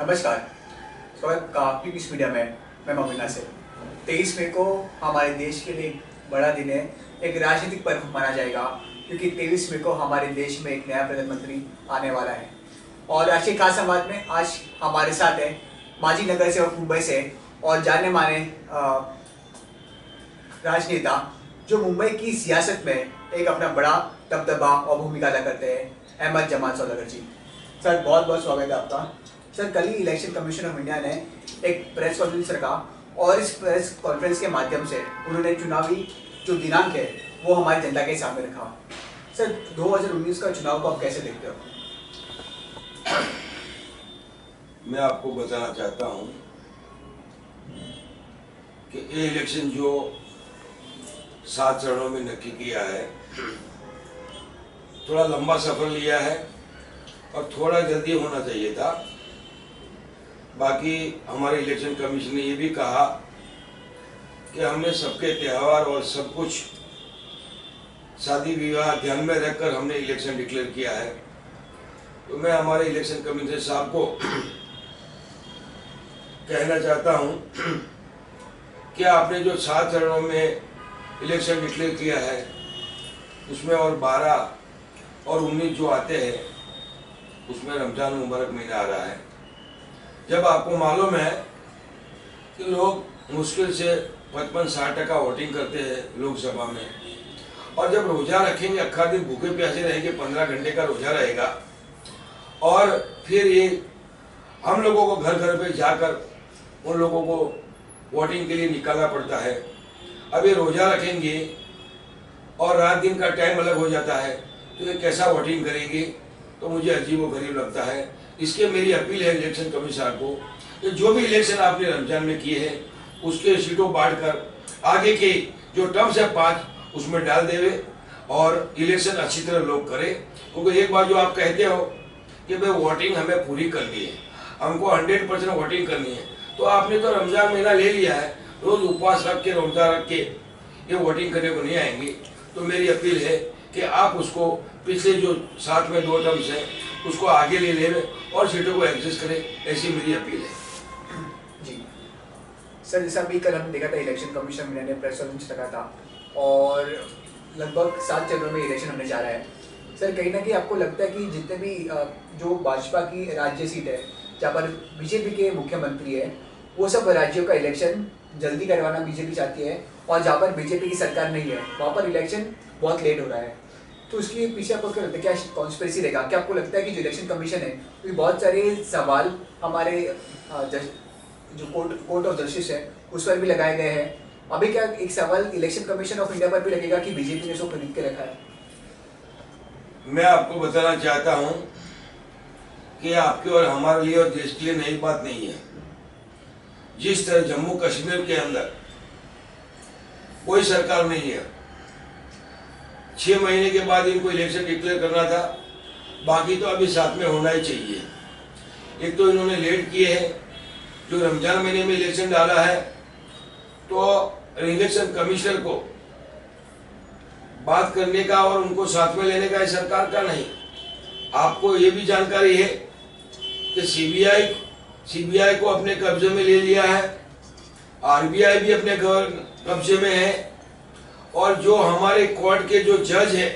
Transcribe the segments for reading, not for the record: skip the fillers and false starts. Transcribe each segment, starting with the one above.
नमस्कार, स्वागत का पीपीएस मीडिया में। मैं मोमिना से 23 मई को हमारे देश के लिए एक बड़ा दिन है, एक राजनीतिक पर्व माना जाएगा क्योंकि 23 मई को हमारे देश में एक नया प्रधानमंत्री आने वाला है। और आज के खास संवाद में आज हमारे साथ है माजी नगर सेवक मुंबई से और जाने माने राजनेता जो मुंबई की सियासत में एक अपना बड़ा दबदबा और भूमिका अदा करते हैं, अहमद जमाल सौदागर जी। सर बहुत बहुत स्वागत है आपका। सर कल ही इलेक्शन कमीशन ऑफ इंडिया ने एक प्रेस कॉन्फ्रेंस रखा और इस प्रेस कॉन्फ्रेंस के माध्यम से उन्होंने चुनावी जो दिनांक है वो हमारी जनता के सामने रखा। सर 2019 का चुनाव को आप कैसे देखते हो? मैं आपको बताना चाहता हूं कि ये इलेक्शन जो 7 चरणों में नक्की किया है, थोड़ा लंबा सफर लिया है और थोड़ा जल्दी होना चाहिए था। बाकी हमारे इलेक्शन कमीशन ने ये भी कहा कि हमने सबके त्यौहार और सब कुछ शादी विवाह ध्यान में रखकर हमने इलेक्शन डिक्लेयर किया है। तो मैं हमारे इलेक्शन कमीशन साहब को कहना चाहता हूं कि आपने जो 7 चरणों में इलेक्शन डिक्लेयर किया है उसमें और 12 और 19 जो आते हैं उसमें रमजान मुबारक महीना आ रहा है। जब आपको मालूम है कि लोग मुश्किल से 55-60% वोटिंग करते हैं लोकसभा में, और जब रोजा रखेंगे, अक्खा दिन भूखे प्यासे रहेंगे, 15 घंटे का रोजा रहेगा, और फिर ये हम लोगों को घर घर पे जाकर उन लोगों को वोटिंग के लिए निकालना पड़ता है। अब ये रोजा रखेंगे और रात दिन का टाइम अलग हो जाता है, तो ये कैसा वोटिंग करेंगे? तो मुझे अजीबोगरीब लगता है। इसके मेरी अपील है इलेक्शन कमीशन को कि जो भी इलेक्शन आपने रमजान में किए हैं उसके सीटों बांटकर आगे के जो टर्म्स है 5 उसमें डाल देवे और इलेक्शन अच्छी तरह लोग करें। क्योंकि एक बार जो आप कहते हो कि भाई वोटिंग हमें पूरी करनी है, हमको 100% वोटिंग करनी है, तो आपने तो रमजान महीना ले लिया है, रोज उपवास रख के रोजा रख के ये वोटिंग करने को नहीं आएंगे। तो मेरी अपील है कि आप उसको पिछले जो 7 में 2 टर्म्स है उसको आगे ले ले और सीटों को एडजस्ट करें, ऐसी मेरी अपील है जी। सर जैसा भी कल हमने देखा था इलेक्शन कमीशन ने प्रेस कॉन्फ्रेंस रखा था और लगभग 7 चरणों में इलेक्शन होने जा रहा है। सर कहीं ना कहीं आपको लगता है कि जितने भी जो भाजपा की राज्य सीट है जहाँ पर बीजेपी के मुख्यमंत्री है, वो सब राज्यों का इलेक्शन जल्दी करवाना बीजेपी चाहती है, और जहाँ पर बीजेपी की सरकार नहीं है वहाँ पर इलेक्शन बहुत लेट हो रहा है। तो उसके पीछे आपको क्या लगता है, क्या कॉन्स्पिरेसी रहेगा? क्या आपको लगता है कि जो इलेक्शन कमीशन है तो बहुत सारे सवाल हमारे जो कोर्ट ऑफ जस्टिस है उस पर भी लगाए गए हैं? अभी क्या एक सवाल इलेक्शन कमीशन ऑफ इंडिया पर भी लगेगा कि बीजेपी ने इसको खरीद के रखा है? मैं आपको बताना चाहता हूं कि आपके और हमारे लिए और देश के लिए नई बात नहीं है। जिस तरह जम्मू कश्मीर के अंदर कोई सरकार नहीं है, 6 महीने के बाद इनको इलेक्शन डिक्लेयर करना था, बाकी तो अभी साथ में होना ही चाहिए। एक तो इन्होंने लेट किए हैं, जो रमजान महीने में इलेक्शन डाला है, तो इलेक्शन कमिश्नर को बात करने का और उनको साथ में लेने का है सरकार का नहीं। आपको ये भी जानकारी है कि सीबीआई को अपने कब्जे में ले लिया है, आरबीआई भी अपने कब्जे में है, और जो हमारे कोर्ट के जो जज है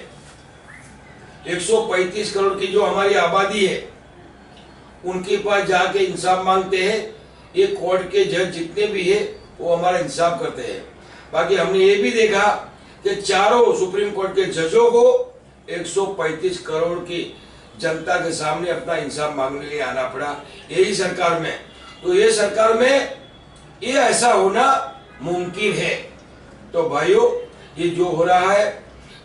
135 करोड़ की जो हमारी आबादी है उनके पास जाके इंसाफ मांगते हैं। ये कोर्ट के जज जितने भी है वो हमारा इंसाफ करते हैं। बाकी हमने ये भी देखा कि चारों सुप्रीम कोर्ट के जजों को 135 करोड़ की जनता के सामने अपना इंसाफ मांगने के लिए आना पड़ा, यही सरकार में। तो ये सरकार में ये ऐसा होना मुमकिन है। तो भाइयों, ये जो हो रहा है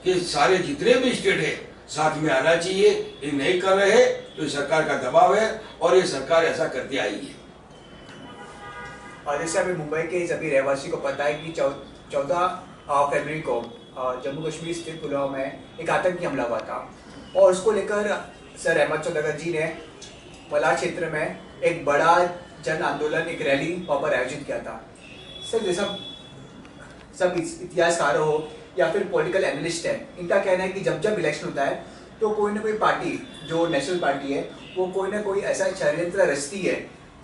कि सारे जितने भी स्टेट है साथ में आना चाहिए, ये नहीं कर रहे तो ये सरकार का दबाव है और ये सरकार ऐसा करती आई है। और जैसे अभी मुंबई के सभी रहवासी को पता है कि 14 फरवरी को जम्मू कश्मीर स्थित पुलवामा में एक आतंकी हमला हुआ था, और उसको लेकर सर अहमद सौदागर जी ने मलाह क्षेत्र में एक बड़ा जन आंदोलन, एक रैली वहाँ पर आयोजित किया था। सर जैसा सब इतिहासकारों हो या फिर पॉलिटिकल एनालिस्ट है, इनका कहना है कि जब जब इलेक्शन होता है तो कोई ना कोई पार्टी जो नेशनल पार्टी है वो कोई ना कोई ऐसा षड्यंत्र रचती है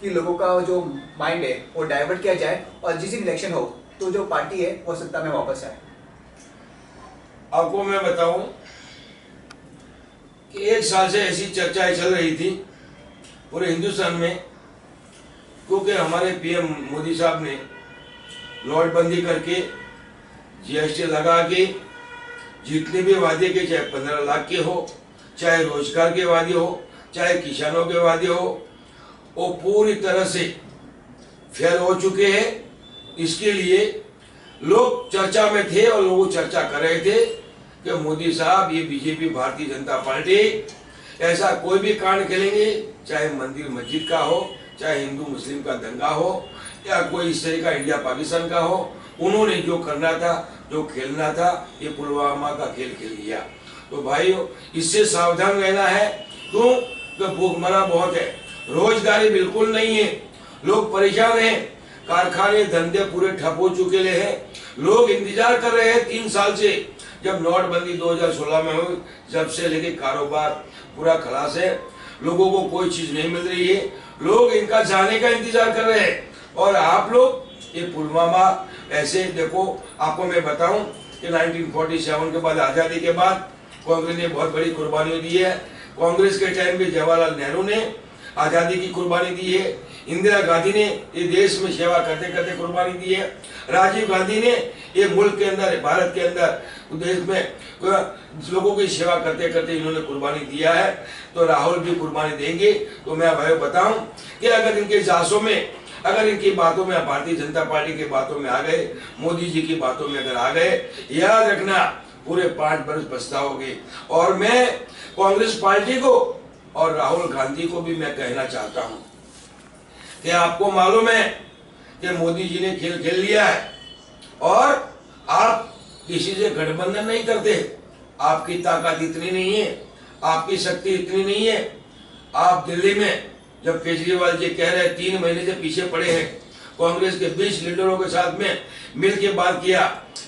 कि लोगों का जो माइंड है वो डाइवर्ट किया जाए और जिस दिन इलेक्शन हो तो जो पार्टी है वो सत्ता में वापस आए? आपको मैं बताऊं कि 1 साल से ऐसी चर्चाएं चल रही थी पूरे हिंदुस्तान में, क्योंकि हमारे पीएम मोदी साहब ने नोटबंदी करके जीएसटी लगा के जितने भी वादे के, चाहे 15 लाख के हो, चाहे रोजगार के वादे हो, चाहे किसानों के वादे हो, वो पूरी तरह से फेल हो चुके हैं। इसके लिए लोग चर्चा में थे और लोग चर्चा कर रहे थे कि मोदी साहब, ये बीजेपी भारतीय जनता पार्टी ऐसा कोई भी कांड खेलेंगे, चाहे मंदिर मस्जिद का हो, चाहे हिंदू मुस्लिम का दंगा हो, या कोई इस तरह का इंडिया पाकिस्तान का हो, उन्होंने जो करना था, जो खेलना था, ये पुलवामा का खेल खेल लिया। तो भाइयों, इससे सावधान रहना है। क्यों? तो भूखमरा बहुत है, रोजगारी बिल्कुल नहीं है, लोग परेशान हैं, कारखाने धंधे पूरे ठप हो चुके हैं। लोग इंतजार कर रहे हैं 3 साल से, जब नोटबंदी 2016 में हुई, जब से लेके कारोबार पूरा खलास है, लोगों को कोई चीज नहीं मिल रही है, लोग इनका जाने का इंतजार कर रहे हैं। और आप लोग ये पुलवामा ऐसे देखो, आपको मैं बताऊं कि 1947 के बाद, आजादी के बाद कांग्रेस ने बहुत बड़ी कुर्बानी दी है। कांग्रेस के टाइम में जवाहरलाल नेहरू ने आजादी की कुर्बानी दी है, इंदिरा गांधी ने ये देश में सेवा करते करते कुर्बानी दी है, राजीव गांधी ने ये मुल्क के अंदर, भारत के अंदर, देश में लोगों की सेवा करते करते इन्होंने कुर्बानी दिया है। तो राहुल भी कुर्बानी देंगे। तो मैं भाई बताऊं कि अगर इनके जासों में, अगर इनकी बातों में, भारतीय जनता पार्टी की बातों में आ गए, मोदी जी की बातों में अगर आ गए, याद रखना पूरे 5 वर्ष पछताओगे। और मैं कांग्रेस पार्टी को और राहुल गांधी को भी मैं कहना चाहता हूं कि आपको मालूम है कि मोदी जी ने खेल खेल लिया है और आप किसी से गठबंधन नहीं करते। आपकी ताकत इतनी नहीं है, आपकी शक्ति इतनी नहीं है। आप दिल्ली में जब केजरीवाल जी कह रहे 3 महीने से पीछे पड़े हैं, कांग्रेस के 20 लीडरों के साथ में मिल के बात किया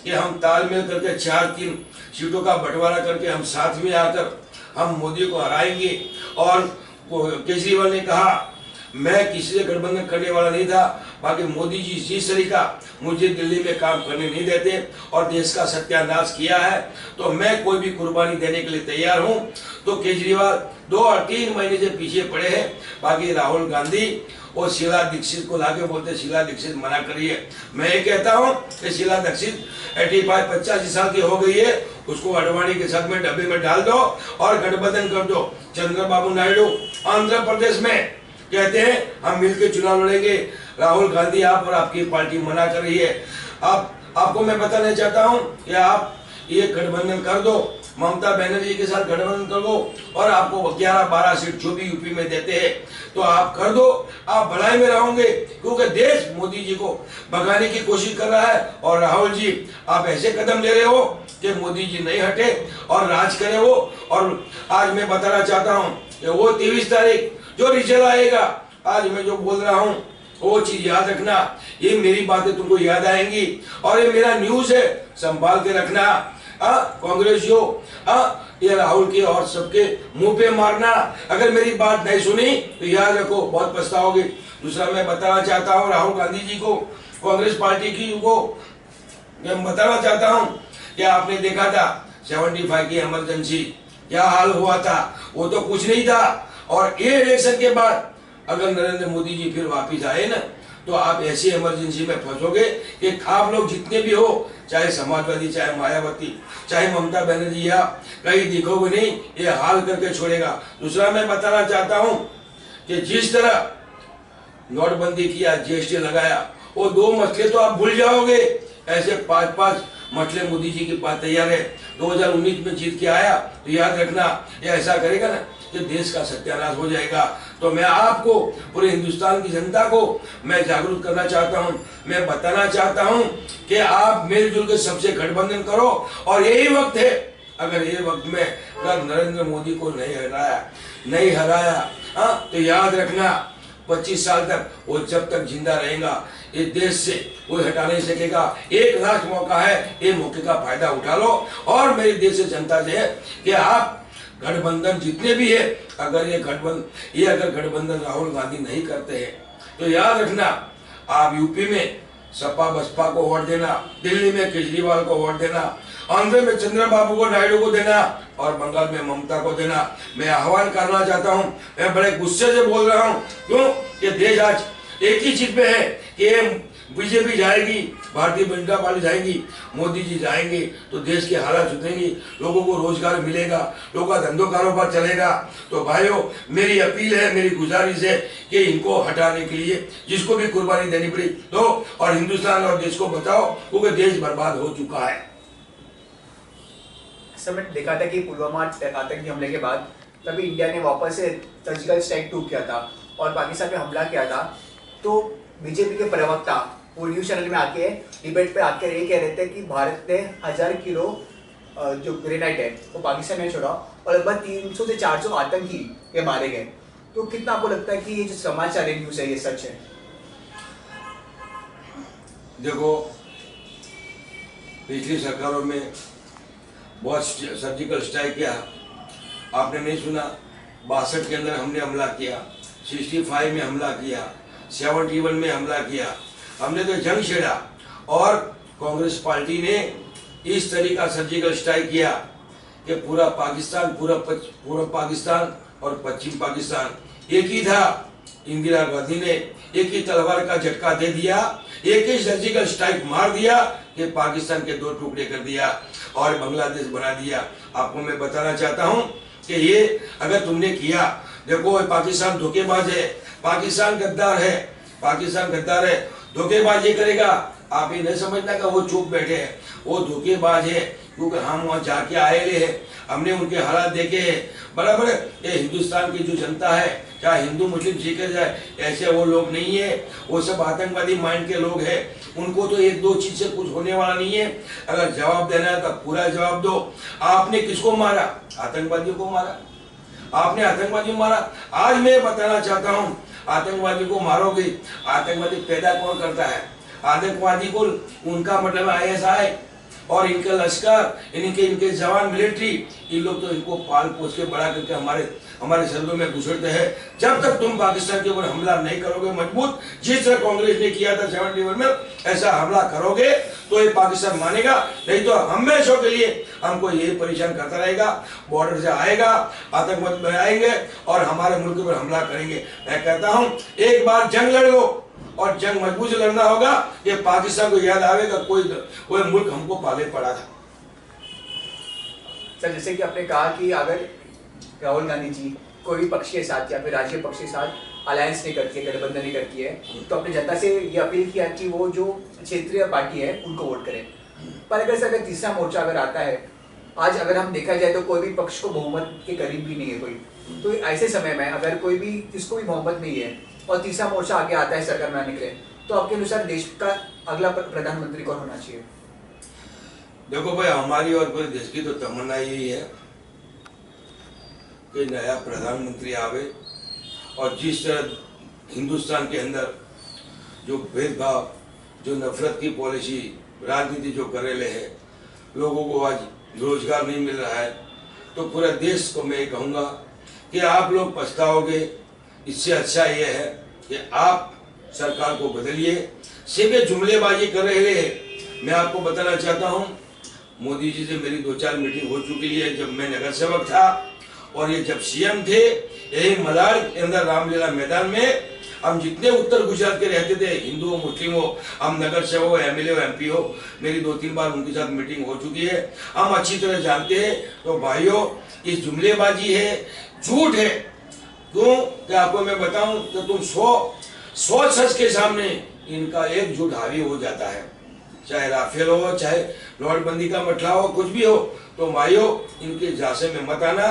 कि हम तालमेल करके 4-3 सीटों का बंटवारा करके हम साथ में आकर हम मोदी को हराएंगे। और केजरीवाल ने कहा मैं किसी से गठबंधन करने वाला नहीं था, बाकी मोदी जी जिस तरीका मुझे दिल्ली में काम करने नहीं देते और देश का सत्यानाश किया है, तो मैं कोई भी कुर्बानी देने के लिए तैयार हूं। तो केजरीवाल 2 और 3 महीने से पीछे पड़े हैं। बाकी राहुल गांधी और शीला दीक्षित को लाके बोलते शीला दीक्षित मना करिए। मैं ये कहता हूं कि शीला दीक्षित 85 साल की हो गई है, उसको अडवाणी के साथ में डब्बे में डाल दो और गठबंधन कर दो। चंद्रबाबू नायडू आंध्र प्रदेश में कहते हैं हम मिलकर चुनाव लड़ेंगे, राहुल गांधी आप और आपकी पार्टी मना कर रही है। आपको मैं बताना चाहता हूं कि आप ये गठबंधन कर दो, ममता बनर्जी के साथ गठबंधन कर दो और आपको 11-12 सीट जो भी यूपी में देते हैं तो आप कर दो, आप भलाई में रहोगे। क्योंकि देश मोदी जी को भगाने की कोशिश कर रहा है और राहुल जी आप ऐसे कदम ले रहे हो कि मोदी जी नहीं हटे और राज करे वो। और आज मैं बताना चाहता हूं कि वो 23 तारीख जो रिजल्ट आएगा, आज मैं जो बोल रहा हूं वो चीज याद रखना, ये मेरी बातें तुमको याद आएंगी और ये मेरा न्यूज है, संभाल के रखना। कांग्रेस जो ये राहुल के और सबके मुंह पे मारना, अगर मेरी बात नहीं सुनी तो याद रखो बहुत पछताओगे। दूसरा मैं बताना चाहता हूँ राहुल गांधी जी को, कांग्रेस पार्टी की को मैं बताना चाहता हूँ कि आपने देखा था 75 की इमरजेंसी क्या हाल हुआ था, वो तो कुछ नहीं था। और ये इलेक्शन के बाद अगर नरेंद्र मोदी जी फिर वापिस आए ना, तो आप ऐसी इमरजेंसी में फंसोगे कि आप लोग जितने भी हो, चाहे समाजवादी, चाहे मायावती, चाहे ममता बनर्जी, या कहीं दिखोगे नहीं, ये हाल करके छोड़ेगा। दूसरा मैं बताना चाहता हूं कि जिस तरह नोटबंदी किया, जीएसटी लगाया, वो 2 मसले तो आप भूल जाओगे, ऐसे 5-5 मसले मोदी जी के पास तैयार है। 2019 में जीत के आया तो याद रखना ये ऐसा करेगा ना कि देश का सत्यानाश हो जाएगा। तो मैं आपको, पूरे हिंदुस्तान की जनता को मैं जागरूक करना चाहता हूं, मैं बताना चाहता हूं कि आप मिलजुल के सबसे गठबंधन करो। और यही वक्त है, अगर ये वक्त में अगर नरेंद्र मोदी को नहीं हराया तो याद रखना 25 साल तक वो जब तक जिंदा रहेगा ये देश से कोई हटा नहीं सकेगा। 1 लाख मौका है, ये मौके का फायदा उठा लो। और मेरी देश से जनता से है कि आप गठबंधन जितने भी है, अगर ये गठबंधन राहुल गांधी नहीं करते हैं, तो याद रखना, आप यूपी में सपा बसपा को वोट देना, दिल्ली में केजरीवाल को वोट देना, आंध्र में चंद्रबाबू को नायडू को देना और बंगाल में ममता को देना। मैं आह्वान करना चाहता हूं, मैं बड़े गुस्से से बोल रहा हूं, क्यों कि देश आज एक ही चीज पे है कि बीजेपी जाएगी, भारतीय जनता पार्टी जाएगी, मोदी जी जाएंगे तो देश की हालत सुधरेंगी, लोगों को रोजगार मिलेगा, लोगों का धंधो कारोबार चलेगा। तो भाइयों, मेरी अपील है, मेरी गुजारिश है कि इनको हटाने के लिए जिसको भी कुर्बानी देनी पड़ी तो, और हिंदुस्तान और देश को बचाओ, क्योंकि देश बर्बाद हो चुका है। सर, मैंने देखा था कि पुलवामा आतंकी हमले के बाद तभी इंडिया ने वापस से सर्जिकल स्ट्राइक 2 किया था और पाकिस्तान पे हमला किया था। तो बीजेपी के प्रवक्ता वो न्यूज चैनल में आके डिबेट पे आकर ये कह रहे थे कि भारत ने 1000 किलो जो ग्रेनाइट है वो पाकिस्तान ने छोड़ा और लगभग 300 से 400 आतंकी ये मारे गए। तो कितना आपको लगता है कि ये जो समाचार है, न्यूज है, ये सच है? देखो, पिछली सरकारों में बहुत सर्जिकल स्ट्राइक किया, आपने नहीं सुना? 62 के अंदर हमने हमला किया, 65 में हमला किया, 71 में हमला किया, हमने तो जंग छेड़ा। और कांग्रेस पार्टी ने इस तरह का सर्जिकल स्ट्राइक किया कि पूरा पाकिस्तान, पूरा पाकिस्तान और पश्चिम पाकिस्तान एक ही था। इंदिरा गांधी ने एक ही तलवार का झटका दे दिया, एक ही सर्जिकल स्ट्राइक मार दिया कि पाकिस्तान के 2 टुकड़े कर दिया और बांग्लादेश बना दिया। आपको मैं बताना चाहता हूं कि ये अगर तुमने किया, देखो पाकिस्तान धोखेबाज है, पाकिस्तान गद्दार है, पाकिस्तान गद्दार है, धोखेबाजी करेगा। आप ये नहीं समझना कि वो चुप बैठे हैं, वो धोखेबाज है, क्योंकि हम वहाँ जाके आए हैं, हमने उनके हालात देखे हैं बराबर। ये हिंदुस्तान की जो जनता है, चाहे हिंदू मुस्लिम सिख जाए, ऐसे वो लोग नहीं है, वो सब आतंकवादी माइंड के लोग हैं। उनको तो 1-2 चीज से कुछ होने वाला नहीं है। अगर जवाब देना है तो पूरा जवाब दो। आपने किसको मारा? आतंकवादियों को मारा, आपने आतंकवादियों को मारा। आज मैं बताना चाहता हूँ, आतंकवादी को मारोगे, आतंकवादी पैदा कौन करता है? आतंकवादी को उनका मतलब ISI और इनका लश्कर, इनके जवान मिलिट्री, इन लोग तो इनको पाल पोस के बड़ा करके हमारे सरहदों में घुसड़ते हैं। जब तक तुम पाकिस्तान के ऊपर हमला नहीं करोगे मजबूत, जिस तरह कांग्रेस ने किया था 71 में, ऐसा हमला करोगे तो ये पाकिस्तान मानेगा, नहीं तो हमेशा के लिए हमको यही परेशान करता रहेगा। बॉर्डर से आएगा, आतंकवादी बनाएंगे और हमारे मुल्क पर हमला करेंगे। मैं कहता हूं, एक बार जंग लड़ लो और जंग मजबूत से लड़ना होगा। ये पाकिस्तान को याद आवेगा कोई मुल्क हमको पाले पड़ा था। सर, जैसे कि आपने कहा कि अगर राहुल गांधी जी कोई भी पक्ष के साथ या फिर राजकीय पक्ष के साथ अलायंस नहीं करती है, गठबंधन नहीं करती है, तो अपनी जनता से ये अपील किया कि वो जो क्षेत्रीय पार्टी है उनको वोट करें। पर अगर तीसरा मोर्चा अगर आता है, आज अगर हम देखा जाए तो कोई भी पक्ष को बहुमत के करीब भी नहीं है कोई। तो ऐसे समय में अगर कोई भी, किसको भी बहुमत नहीं है और तीसरा मोर्चा आगे आता है सरकार बनाने के लिए, तो आपके अनुसार देश का अगला प्रधानमंत्री कौन होना चाहिए? देखो भाई, हमारी और पूरे देश की तो तमन्ना यही है कि नया प्रधानमंत्री आवे और जिस तरह हिंदुस्तान के अंदर जो भेदभाव, जो नफरत की पॉलिसी, राजनीति जो कर रहे हैं, लोगों को आज रोजगार नहीं मिल रहा है, तो पूरे देश को मैं कहूँगा कि आप लोग पछताओगे। इससे अच्छा ये है कि आप सरकार को बदलिए। सिर्फ जुमलेबाजी कर रहे हैं। मैं आपको बताना चाहता हूँ, मोदी जी से मेरी 2-4 मीटिंग हो चुकी है जब मैं नगर सेवक था, और ये जब CM थे, यही मलाड के अंदर रामलीला मैदान में हम जितने उत्तर गुजरात के रहते थे, हिंदू हो मुस्लिम हो, हम नगर सेवक हो, MLA हो, MP हो, मेरी 2-3 बार उनके साथ मीटिंग हो चुकी है, हम अच्छी तरह जानते हैं। तो भाइयों, ये जुमलेबाजी है, झूठ है। क्यों कि आपको मैं बताऊं कि तुम 100 सच के सामने इनका एक झूठ हावी हो जाता है। चाहे राफेल हो, चाहे नोटबंदी का मसला हो, कुछ भी हो, तो भाइयों इनके झांसे में मत आना।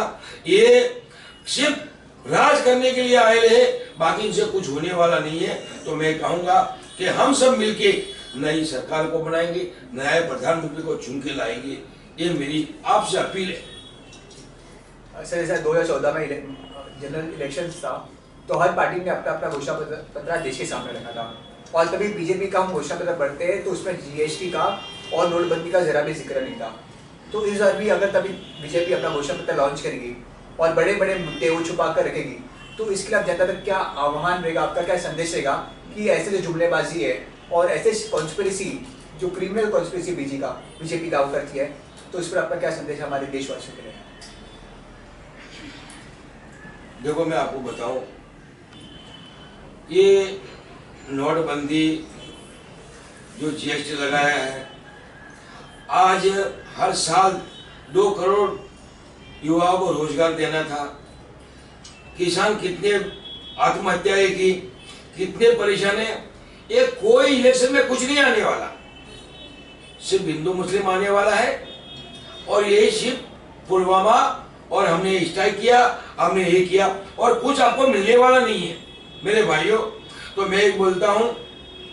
ये सिर्फ राज करने के लिए आए रहे, बाकी इनसे कुछ होने वाला नहीं है। तो मैं कहूंगा कि हम सब मिलके नई सरकार को बनाएंगे, नए प्रधानमंत्री को चुन के लाएंगे। ये मेरी आपसे अपील है। सर, जैसा 2014 में जनरल इलेक्शन था, तो हर पार्टी ने अपना अपना घोषणा पत्र देश के सामने रखा था, और तभी बीजेपी का हम घोषणा पत्र पढ़ते हैं तो उसमें GST का और नोटबंदी का जरा भी जिक्र नहीं था। तो इस बार भी अगर तभी बीजेपी अपना घोषणा पत्र लॉन्च करेगी और बड़े बड़े मुद्दे वो छुपा कर रखेगी, तो तो इसके लिए आप जनता तक क्या आह्वान रहेगा, आपका क्या संदेश रहेगा कि ऐसे जो जुमलेबाजी है और ऐसे कॉन्स्पिरेसी, जो क्रिमिनल कॉन्स्पिरेसी बीजेपी दावा करती है, तो इस पर आपका क्या संदेश हमारे देशवासियों के लिए? देखो, मैं आपको बताऊं, ये नोटबंदी जो जीएसटी लगाया है, आज हर साल 2 करोड़ युवाओं को रोजगार देना था। किसान कितने आत्महत्याएं की, कितने परेशान है। ये कोई इलेक्शन में कुछ नहीं आने वाला, सिर्फ हिंदू मुस्लिम आने वाला है। और ये सिर्फ पुलवामा और हमने स्ट्राइक किया, हमने ये किया, और कुछ आपको मिलने वाला नहीं है मेरे भाइयों। तो मैं एक बोलता हूं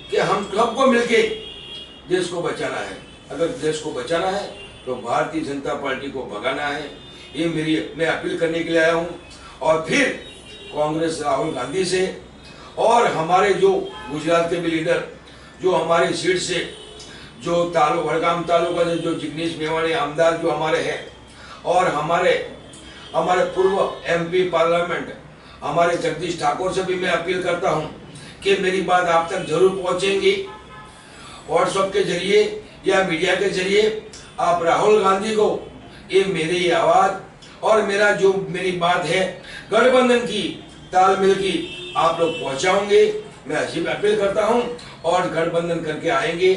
कि हम सबको मिलके देश को बचाना है। अगर देश को बचाना है तो भारतीय जनता पार्टी को भगाना है। ये मैं अपील करने के लिए आया हूं। और फिर कांग्रेस राहुल गांधी से और हमारे जो गुजरात के भी लीडर, जो हमारी सीट से जो वडगाम तालुका से जो जिग्नेश मेवाणी आमदार जो हमारे हैं, और हमारे पूर्व एमपी पार्लियामेंट हमारे जगदीश ठाकुर से भी मैं अपील करता हूं कि मेरी बात आप तक जरूर पहुंचेंगी। व्हाट्सएप के जरिए या मीडिया के जरिए आप राहुल गांधी को ये मेरी आवाज और मेरी बात है गठबंधन की, तालमेल की, आप लोग पहुंचाओगे। मैं ऐसी अपील करता हूं, और गठबंधन करके आएंगे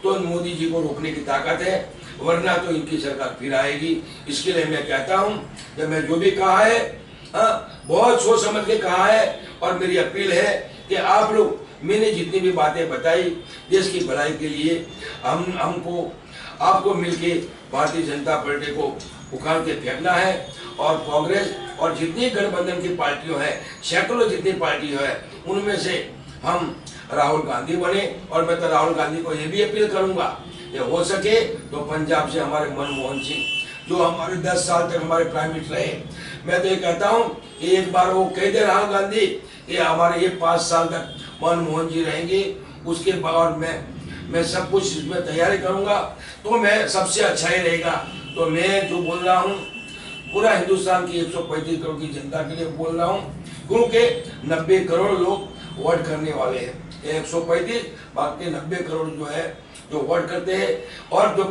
तो मोदी जी को रोकने की ताकत है, वरना तो इनकी सरकार फिर आएगी। इसके लिए मैं कहता हूं कि मैं जो भी कहा है बहुत सोच समझ के कहा है, और मेरी अपील है कि आप लोग, मैंने जितनी भी बातें बताई देश की भलाई के लिए, आपको मिलके भारतीय जनता पार्टी को उखाड़ के फेंकना है। और कांग्रेस और जितनी गठबंधन की पार्टियों है, सैकड़ों जितनी पार्टियां है, उनमें से हम राहुल गांधी बने। और मैं तो राहुल गांधी को ये भी अपील करूंगा कि हो सके तो पंजाब से हमारे मनमोहन सिंह, जो हमारे 10 साल तक हमारे प्राइम मिनिस्टर रहे, मैं तो ये कहता हूं कि एक बार वो कह दे राहुल गांधी कि हमारे ये 5 साल तक मनमोहन जी रहेंगे, उसके बाद मैं सब कुछ इसमें तैयारी करूंगा, तो मैं सबसे अच्छा ही रहेगा। तो मैं जो बोल रहा हूँ पूरा हिंदुस्तान की 135 करोड़ की जनता के लिए बोल रहा हूँ, क्योंकि 90 करोड़ लोग वोट करने वाले हैं। 135 बाकी 90 करोड़ जो है जो वोट करते हैं, और जो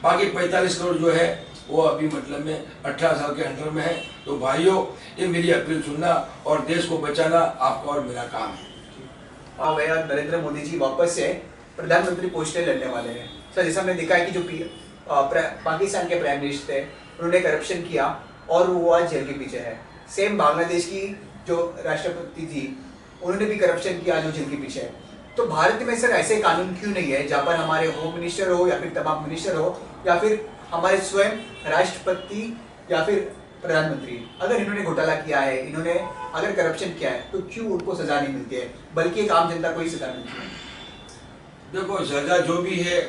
बाकी 45 करोड़ जो है वो अभी मतलब में 18 साल के अंडर में है। तो भाइयों, ये मेरी अपील सुनना और देश को बचाना आपका और मेरा काम है। भैया, नरेंद्र मोदी जी वापस से प्रधानमंत्री पोस्ट से लड़ने वाले हैं। सर, जैसा हमने देखा है कि जो पाकिस्तान के प्राइम मिनिस्टर थे, उन्होंने करप्शन किया और वो आज जेल के पीछे है। सेम बांग्लादेश की जो राष्ट्रपति थी, उन्होंने भी करप्शन किया, जो जेल के पीछे है। तो भारत में सर ऐसे कानून क्यों नहीं है जहाँ पर हमारे होम मिनिस्टर हो या फिर तमाम मिनिस्टर हो या फिर हमारे स्वयं राष्ट्रपति या फिर प्रधानमंत्री, अगर इन्होंने घोटाला किया है, इन्होंने अगर करप्शन किया है, तो क्यों उनको सजा नहीं मिलती है, बल्कि एक आम जनता को ही सजा मिलती है? देखो, सजा जो भी है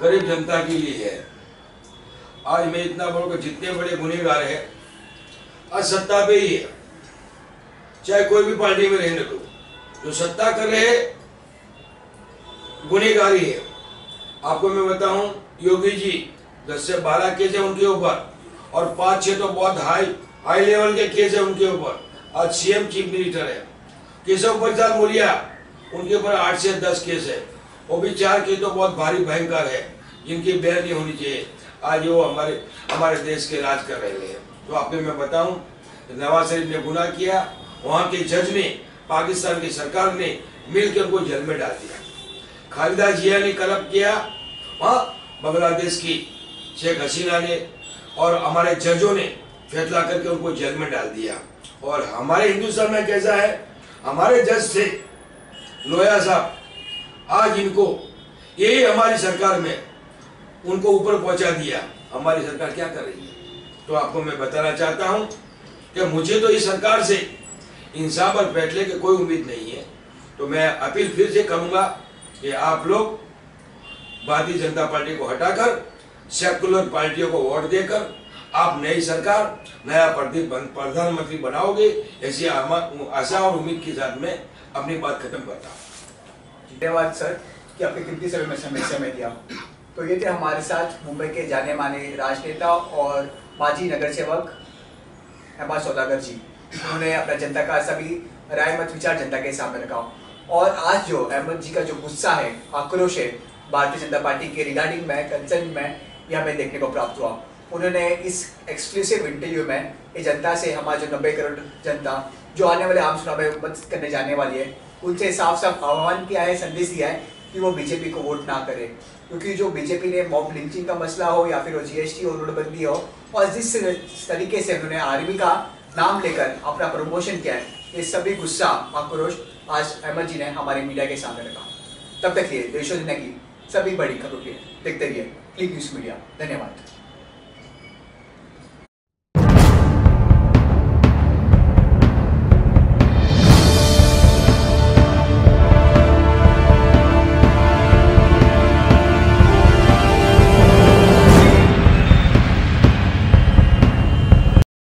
गरीब जनता के लिए है। आज मैं इतना बोलूँ कि जितने बड़े गुनहगार है आज सत्ता पे ही है, चाहे कोई भी पार्टी में रहने दो, जो सत्ता कर रहे गुनहगारी है। आपको मैं बताऊं, योगी जी 10 से 12 केस है उनके ऊपर, और 5-6 तो बहुत हाई लेवल के केस है उनके ऊपर। आज सीएम चीफ मिनिस्टर है। केशव प्रसाद मौर्य, उनके ऊपर 8 से 10 केस है, वो भी 4 केस तो बहुत भारी भयंकर है, जिनकी बेल नहीं होनी चाहिए। आज वो हमारे देश के राज कर रहे हैं। तो आपको मैं बताऊं, नवाज शरीफ ने गुनाह किया, वहां के जज ने, पाकिस्तान की सरकार ने मिलकर उनको जेल में डाल दिया। खालिदा जिया ने करप्ट किया, वहाँ बांग्लादेश की शेख हसीना ने और हमारे जजों ने फैसला करके उनको जेल में डाल दिया। और हमारे हिंदुस्तान में कैसा है, हमारे जज थे लोया साहब, आज इनको यही हमारी सरकार में उनको ऊपर पहुंचा दिया। हमारी सरकार क्या कर रही है? तो आपको मैं बताना चाहता हूं कि मुझे तो इस सरकार से इंसाफ और फैसले की कोई उम्मीद नहीं है। तो मैं अपील फिर से करूंगा कि आप लोग भारतीय जनता पार्टी को हटाकर सेकुलर पार्टियों को वोट देकर आप नई सरकार, नया प्रधानमंत्री बनाओगे, ऐसी आशा और उम्मीद के साथ में अपनी बात खत्म करता हूँ। धन्यवाद सर कि आपके कीमती समय दिया। तो ये थे हमारे साथ मुंबई के जाने माने राजनेता और माजी नगर सेवक हेमा सौदागर जी। उन्होंने अपना जनता का सभी राय मत विचार जनता के सामने रखा। और आज जो अहमद जी का जो गुस्सा है, आक्रोश है भारतीय जनता पार्टी के रिगार्डिंग में, कंसर्न में, यहाँ पे देखने को प्राप्त हुआ। उन्होंने इस एक्सक्लूसिव इंटरव्यू में ये जनता से, हमारे जो 90 करोड़ जनता जो आने वाले आम चुनाव में मत करने जाने वाली है, उनसे साफ साफ आह्वान किया है, संदेश दिया है कि वो बीजेपी को वोट ना करें। क्योंकि जो बीजेपी ने मॉब लिंचिंग का मसला हो या फिर वो जीएसटी और नोटबंदी हो, और जिस तरीके से उन्होंने आर्मी का नाम लेकर अपना प्रमोशन किया है, ये सभी गुस्सा, आक्रोश आज अहमद जी ने हमारे मीडिया के सामने रखा। तब तक ये देश और दुनिया की सभी बड़ी खबरों के लिए देखते रहिए क्लिक न्यूज़ मीडिया। धन्यवाद।